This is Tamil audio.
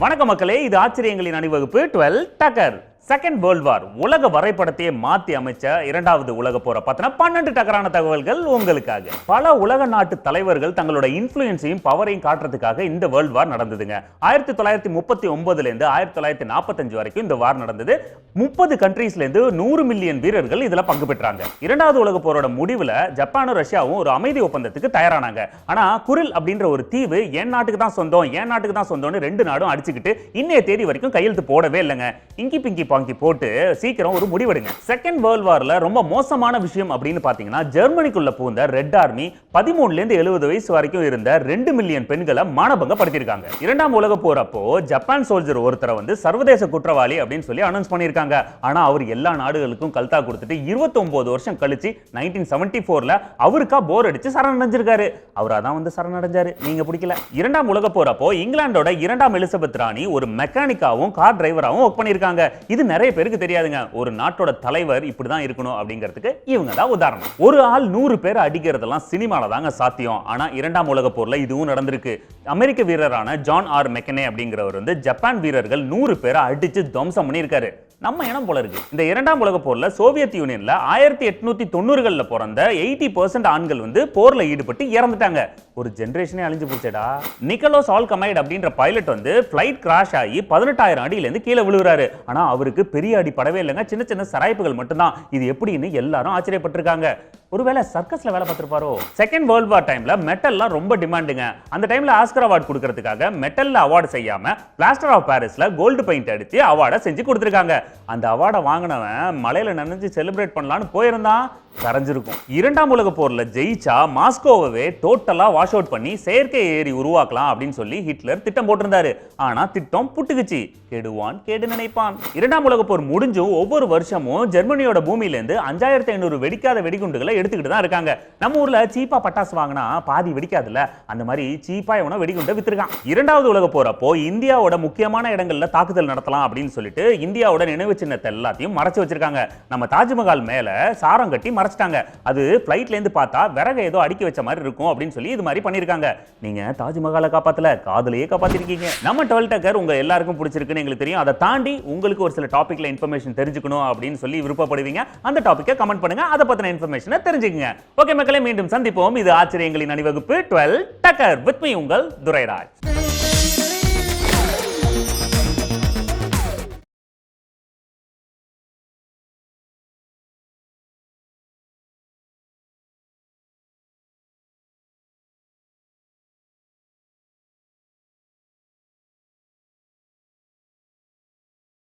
வணக்க மக்களே, இது ஆச்சரியங்களின் அணிவகுப்பு 12 டக்கர். செகண்ட் வேர்ல்ட் வார் உலக வரைபடத்தையே மாத்தி அமைச்ச இரண்டாவது உலக போரை பத்தின 12 டக்கரான தகவல்கள் உங்களுக்காக. பல உலக நாட்டு தலைவர்கள் தங்களோட இன்ஃப்ளூயன்ஸையும் பவரையும் காட்டுறதுக்காக இந்த வேர்ல்ட் வார் நடந்ததுங்க. 1939 இருந்து 1945 வரைக்கும் இந்த வார் நடந்தது. 30 கண்ட்ரீஸ்ல இருந்து 100 மில்லியன் வீரர்கள் இதுல பங்கு பெற்றாங்க. இரண்டாவது உலக போரோட முடிவுல ஜப்பானும் ரஷ்யாவும் ஒரு அமைதி ஒப்பந்தத்துக்கு தயாரானாங்க. ஆனா குரில் அப்படின்ற ஒரு தீவு என் நாட்டுக்கு தான் சொந்தம்னு ரெண்டு நாடும் அடிச்சுக்கிட்டு இன்னைய தேதி வரைக்கும் கையெழுத்து போடவே இல்லைங்க. இங்கி பிங்கி போட்டு சீக்கிரம் ஒரு முடிவெடுங்க. செகண்ட் வேர்ல்ட் வார்ல ரொம்ப மோசமான விஷயம் அப்படின்னு பாத்தீங்கன்னா, ஜெர்மனிக்குள்ள பூந்த ரெட் ஆர்மி 13 இருந்து 70 வயசு வரைக்கும் இருந்த 2 மில்லியன் பெண்களை மானபங்கப்படுத்தியிருக்காங்க. இரண்டாம் உலக போர் அப்போ ஜப்பான் சோல்ஜர் ஒருத்தரை சர்வதேச குற்றவாளி அப்படின்னு சொல்லி அனௌன்ஸ் பண்ணியிருக்காங்க. ஆனா அவர் எல்லா நாடுகளுக்கும் கல்தா கொடுத்துட்டு 29 வருஷம் கழிச்சு 1974ல அவருக்கா போர் அடிச்சு சரணடைஞ்சிருக்காரு. அவரா தான் சரணடைஞ்சாரு, நீங்க பிடிக்கல. இரண்டாம் உலக போர் அப்போ இங்கிலாந்தோட இரண்டாம் எலிசபெத் ராணி ஒரு மெக்கானிக்காவும் கார் டிரைவராவும் ஒர்க் பண்ணியிருக்காங்க. இது நிறைய பேருக்கு தெரியாதுங்க. ஒரு நாட்டோட தலைவர் இப்படிதான் இருக்கணும் அப்படிங்கிறதுக்கு இவங்க தான் உதாரணம். ஒரு ஆள் 100 பேரை அடிக்கிறதெல்லாம் சினிமால தாங்க சாத்தியம். ஆனா இரண்டாம் உலக போர்ல இதுவும் நடந்திருக்கு. அமெரிக்க வீரரான ஜான் ஆர் மெக்கனே அப்படிங்கிறவர் ஜப்பான் வீரர்கள் 100 பேரை அடிச்சு துவம்சம் பண்ணியிருக்காரு. நம்ம இனம் போல இருக்கு. இந்த இரண்டாம் உலக போர்ல சோவியத் யூனியன்ல 1890களில் பிறந்த 80% ஆண்கள் போர்ல ஈடுபட்டு இறந்துட்டாங்க. ஒரு ஜெனரேஷனே அழிஞ்சு போச்சேடா. நிக்கோலஸ் ஆல்கமைட் அப்படின்ற பைலட் ஃபிளைட் கிராஷ் ஆகி 18,000 அடியில இருந்து கீழே விழுகிறாரு. ஆனா அவருக்கு பெரிய அடி படவே இல்லைங்க, சின்ன சின்ன சராய்ப்புகள் மட்டும்தான். இது எப்படின்னு எல்லாரும் ஆச்சரியப்பட்டிருக்காங்க. ஒருவேளை சர்க்கஸ்ல வேலை பார்த்திருப்பாரோ? செகண்ட் வேர்ல்ட் வார் டைம்ல மெட்டல்லாம் ரொம்ப டிமாண்டுங்க. அந்த டைம்ல ஆஸ்கர் அவார்ட் கொடுக்கிறதுக்காக மெட்டல்ல அவார்டு செய்யாம பிளாஸ்டர் ஆஃப் பாரிஸ்ல கோல்டு பெயிண்ட் அடிச்சு அவார்டை செஞ்சு கொடுத்திருக்காங்க. அந்த அவார்டை வாங்கினவன் மலையில நனைஞ்சு செலிப்ரேட் பண்ணலான்னு போயிருந்தான், கரைஞ்சிருக்கும். இரண்டாம் உலக போர்ல ஜெயிச்சா மாஸ்கோவே டோட்டலா வாஷ் அவுட் பண்ணி செயற்கை ஏரி உருவாக்கலாம் அப்படின்னு சொல்லி ஹிட்லர் திட்டம் போட்டிருந்தாரு. ஆனா திட்டம் புட்டுக்குச்சு. கெடுவான் கேடு நினைப்பான். இரண்டாம் உலக போர் முடிஞ்சும் ஒவ்வொரு வருஷமும் ஜெர்மனியோட பூமியில இருந்து 5500 வெடிக்காத வெடிகுண்டுகளை எடுத்துக்கிட்டு தான் இருக்காங்க. நம்ம ஊர்ல சீப்பா பட்டாசு வாங்கினா பாதி வெடிக்காதுல்ல, அந்த மாதிரி சீப்பா இவன வெடிகுண்டை வித்துருக்கான். இரண்டாவது உலக போர் அப்போ இந்தியாவோட முக்கியமான இடங்கள்ல தாக்குதல் நடத்தலாம் அப்படின்னு சொல்லிட்டு இந்தியாவோட நினைவு சின்னத்தை எல்லாத்தையும் மறைச்சு வச்சிருக்காங்க. நம்ம தாஜ்மஹால் மேல சாரம் கட்டி மறைச்சிட்டாங்க. அது பிளைட்ல இருந்து பார்த்தா விறகு ஏதோ அடுக்கி வச்ச மாதிரி இருக்கும் அப்படின்னு சொல்லி இது மாதிரி பண்ணிருக்காங்க. நீங்க தாஜ்மஹாலை காப்பாத்தல, காதலையே காப்பாத்திருக்கீங்க. நம்ம 12 டக்கர் உங்க எல்லாருக்கும் பிடிச்சிருக்குன்னு எங்களுக்கு தெரியும். அதை தாண்டி உங்களுக்கு ஒரு சில டாபிக்ல இன்ஃபர்மேஷன் தெரிஞ்சுக்கணும் அப்படின்னு சொல்லி விருப்பப்படுவீங்க. அந்த டாபிக்கை கமெண்ட் பண்ணுங்க, அதை பத்தின இன்ஃபர்மேஷனை தெரிஞ்சுக்கங்க. ஓகே மக்களே, மீண்டும் சந்திப்போம். இது ஆச்சரியங்களின் அணிவகுப்பு 12 டக்கர். வித் மீ உங்கள் துரைராஜ்.